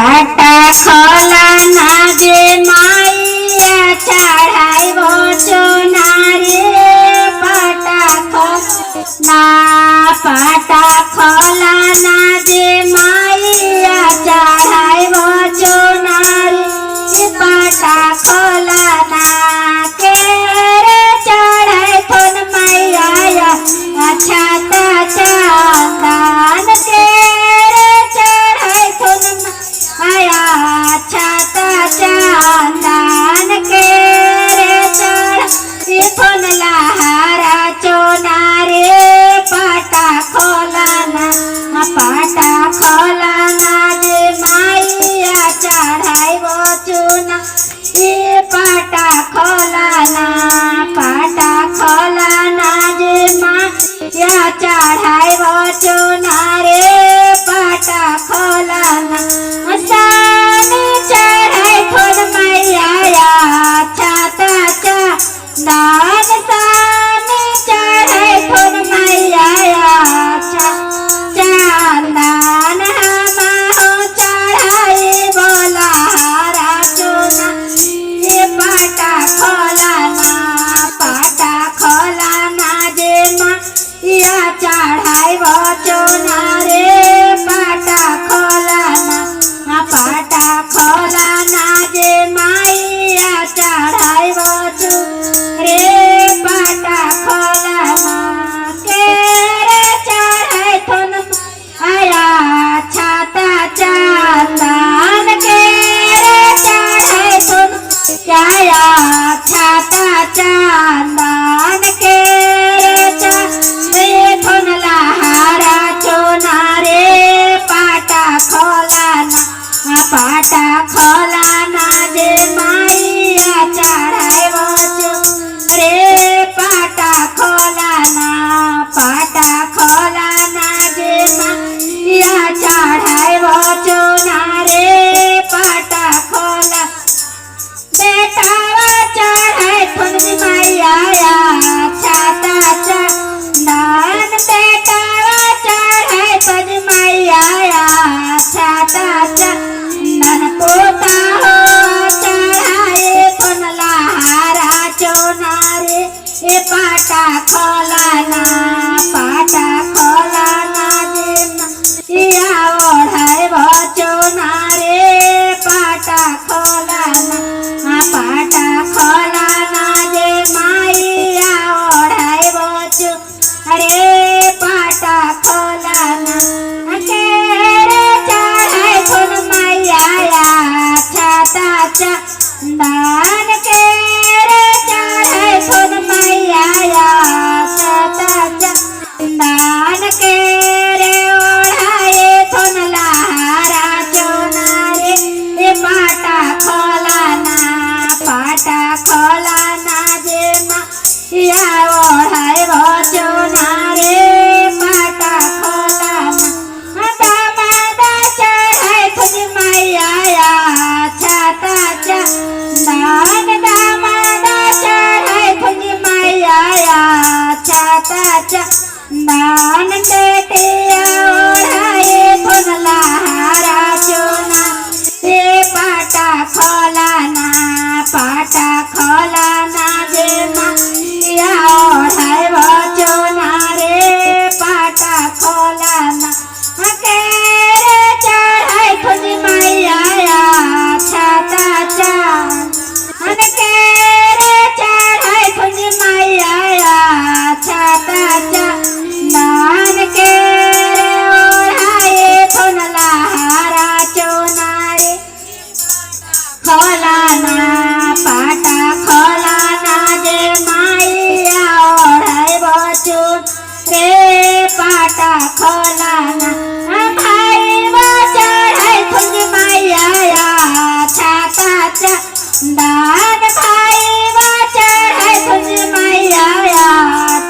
पाटा खोलाना जे माइया चढ़ाइबो चुनारी पाटा खोलाना पाटा खोलाना जे माइया चढ़ाइबो चुनारी पाटा खोलाना के रे चढ़ाई थोन मैया अच्छा चंदन के रे चढ़ाई थोन मैया अच्छा चंदन के रे चढ़ाई थोन लहरा चुनारी पाटा खोलाना जे माइया चढ़ाइबो चुना पाटा खोलाना जे माइया चढ़ाइबो चुना रे पाटा खोलाना सानी चढ़ाई थोन मैया छाता चंदन सानी चढ़ाई थोन मैया चंदन हमहु चढ़ाई बोलहरा चुना पाटा खोलाना जे माइया चढ़ाइबो चुना रे पाटा खोलाना जे माइया चढ़ाइबो चुना रे पाटा खोलाना के रे चढ़ाई थोन मैया छाता चंदन के रे चढ़ाई थोन मैया छाता चंदन के रे चढ़ाई थोन लहरा चुना रे पाटा खोलाना जे माइया चढ़ाइबो चुना रे पाटा खोलाना जे माइया चढ़ाइबो चुना रे पाटा खोला बेटावा चढ़ाई थोन मैया छाता चंदन बेटावा चढ़ाई थोन मैया छाता चंदन पोता हो चढ़ाई थोन लहरा चुना रे पाटा खोलाना जे माइया ओढ़ाइबो चुना रे पाटा खोलाना जे माइया ओढ़ाइबो चुना रे पाटा खोलाना के रे चढ़ाई थोन मैया छाता चंदन के रे चढ़ाई थोन मैया छाता चंदन के रे ओढ़ाई थोन लहरा चुना रे पाटा खोलाना जे माइया ओढ़ाइबो चुना रे पाटा खोलाना दामाद चढ़ाई थोन मैया छाता चंदन दामाद चढ़ाई थोन मैया छाता चंदन बेटिया ओढ़ाई थोन लहरा चुना रे पाटा खोलाना जे माइया ओढ़ाइबो चुना रे पाटा खोलाना के रे चढ़ाई थोन मैया छाता चंदन के रे चढ़ाई थोन मैया छाता चंदन के रे ओढ़ाई थोन लहरा चुना रे खोलाना जे माइया ओढ़ाइबो चुना रे पाटा खोलाना भाइबो चढ़ाई थोन मैया छाता चंदन भाइबो चढ़ाई थोन मैया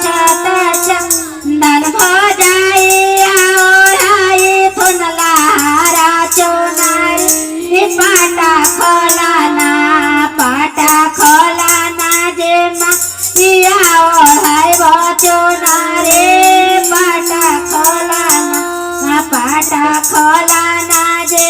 छाता चंदन भौजाइया ओढ़ाई थोन लहरा चुना रे पाटा खोलाना जे माइया ओढ़ाइबो चुना रे पाटा खोलाना जे